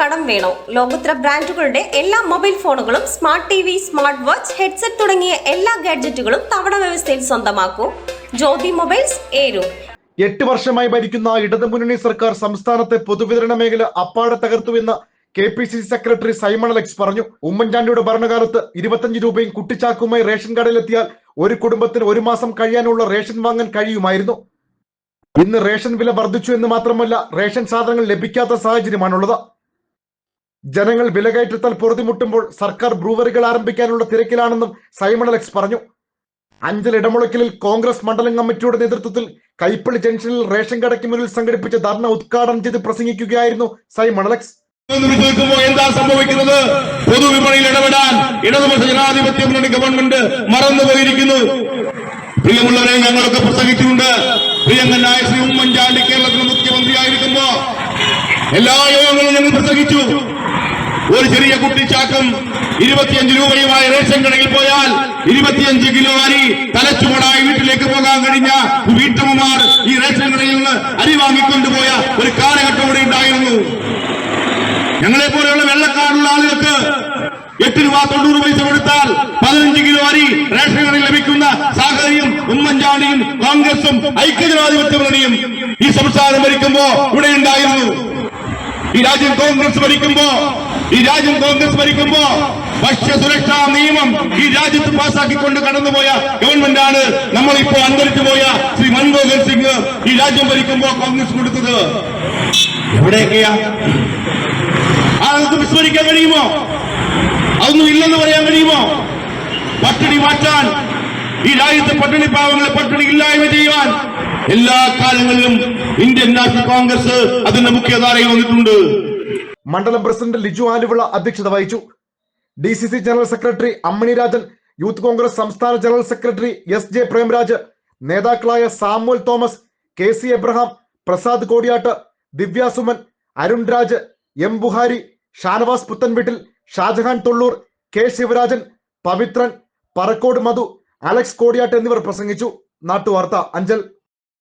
കടം വേണോ? ലോകോത്തര ബ്രാൻഡുകളുടെ എല്ലാ മൊബൈൽ ഫോണുകളും smart T V, smart watch, headset തുടങ്ങിയ എല്ലാ ഗാഡ്ജറ്റുകളും തവണ വ്യവസ്ഥയിൽ സ്വന്തമാക്കൂ. ജ്യോതി മൊബൈൽസ്, ഏരൂർ. 8 വർഷമായി ഭരിക്കുന്ന ഇടതുമുന്നണി സർക്കാർ സംസ്ഥാനത്തെ പൊതുവിതരണ മേഖല അപ്പാടെ തകർത്തുവെന്ന് KPCC സെക്രട്ടറി സൈമൺ അലക്സ് പറഞ്ഞു. ഉമ്മൻചാണ്ടിയുടെ ഭരണകാലത്ത് 25 രൂപയും കുട്ടിച്ചാക്കുമായി റേഷൻ കടയിലെത്തിയാൽ ഒരു കുടുംബത്തിന് 1 മാസം കഴിയാനുള്ള റേഷൻ വാങ്ങാൻ കഴിയുമായിരുന്നു. ഇന്ന് റേഷൻ വില വർദ്ധിച്ചു എന്ന് മാത്രമല്ല, റേഷൻ സാധനങ്ങൾ ലഭിക്കാത്ത സാഹചര്യമാണുള്ളത്. ജനങ്ങൾ വിലകയറ്റത്താൽ പൊറുതിമുട്ടുമ്പോൾ സർക്കാർ ബ്രൂവറികൾ ആരംഭിക്കാനുള്ള തിരക്കിലാണെന്നും സൈമൺ അലക്സ് പറഞ്ഞു. അഞ്ചൽ ഇടമുളയ്ക്കലിൽ കോൺഗ്രസ് മണ്ഡലം കമ്മിറ്റിയുടെ നേതൃത്വത്തിൽ കൈപ്പള്ളി ജംഗ്ഷനിൽ റേഷൻ കടയ്ക്ക് മുന്നിൽ സംഘടിപ്പിച്ച ധർണ ഉദ്ഘാടനം ചെയ്ത് പ്രസംഗിക്കുകയായിരുന്നു സൈമൺ അലക്സ്. എന്താ സംഭവിക്കുന്നത്? പൊതുവിപണിയിൽ ഇടപെടാൻ ഇടതുപക്ഷ ജനാധിപത്യ മുന്നണി ഗവൺമെന്റ് മറന്നുപോയിരിക്കുന്നു. പ്രിയമുള്ളവരെ, ഞങ്ങളൊക്കെ പ്രസംഗിച്ചിട്ടുണ്ട്. പ്രിയങ്കനായ ശ്രീ ഉമ്മൻചാണ്ടി കേരളത്തിലെ മുഖ്യമന്ത്രിയായിരിക്കുമ്പോ എല്ലാ യോഗങ്ങളും ഞങ്ങൾ പ്രസംഗിച്ചു. ഒരു ചെറിയ കുട്ടിച്ചാക്കും 25 രൂപയുമായി റേഷൻ കടയിൽ പോയാൽ 25 കിലോ അരി തലച്ചുമടായി വീട്ടിലേക്ക് പോകാൻ കഴിഞ്ഞ വീട്ടമ്മമാർ ഈ റേഷൻ കടയിൽ നിന്ന് അരി വാങ്ങിക്കൊണ്ടുപോയ ഒരു കാലഘട്ടം കൂടെ ഉണ്ടായിരുന്നു. ഞങ്ങളെ പോലെയുള്ള വെള്ളക്കാടുള്ള ആളുകൾക്ക് 8 രൂപ 90 പൈസ കൊടുത്താൽ 15 കിലോ അരി റേഷൻ കടയിൽ ലഭിക്കുന്ന സാഹചര്യം ഉമ്മൻചാണ്ടിയും കോൺഗ്രസും ഐക്യജനാധിപത്യ മുന്നണിയും ഈ സംസ്ഥാനം ഭരിക്കുമ്പോ ഇവിടെ ഉണ്ടായിരുന്നു. ഈ രാജ്യം കോൺഗ്രസ് ഭരിക്കുമ്പോ ഭക്ഷ്യസുരക്ഷാ നിയമം ഈ രാജ്യത്ത് പാസാക്കിക്കൊണ്ട് കടന്നുപോയ ഗവൺമെന്റാണ് നമ്മളിപ്പോ അന്തരിച്ചു പോയ ശ്രീ മൻമോഹൻ സിംഗ് ഈ രാജ്യം ഭരിക്കുമ്പോ കോൺഗ്രസ് കൊടുത്തത്. എവിടെയൊക്കെയാ? ആൾക്ക് വിസ്മരിക്കാൻ കഴിയുമോ? അതൊന്നും ഇല്ലെന്ന് പറയാൻ കഴിയുമോ? പട്ടിണി മാറ്റാൻ, ഈ രാജ്യത്തെ പട്ടിണി പാവങ്ങളെ പട്ടിണി ഇല്ലായ്മ ചെയ്യുവാൻ എല്ലാ കാലങ്ങളിലും ഇന്ത്യൻ നാഷണൽ കോൺഗ്രസ് അതിന്റെ മുഖ്യധാരയിൽ വന്നിട്ടുണ്ട്. മണ്ഡലം പ്രസിഡന്റ് ലിജു ആലുവിള അധ്യക്ഷത വഹിച്ചു. DCC general secretary Ammani Rajan, youth congress സംസ്ഥാന ജനറൽ സെക്രട്ടറി SJ പ്രേംരാജ്, നേതാക്കളായ Samuel Thomas, KC Abraham, Prasad Kodiyattu, Divya Suman, Arun Raj, M Buhari, Shanavas Puthenveettil, Shajahan Thollur, K Sivarajan, Pavithran, Parakode Madhu, Alex Kodiyattu എന്നിവർ പ്രസംഗിച്ചു. നാട്ടുവാർത്ത, അഞ്ചൽ.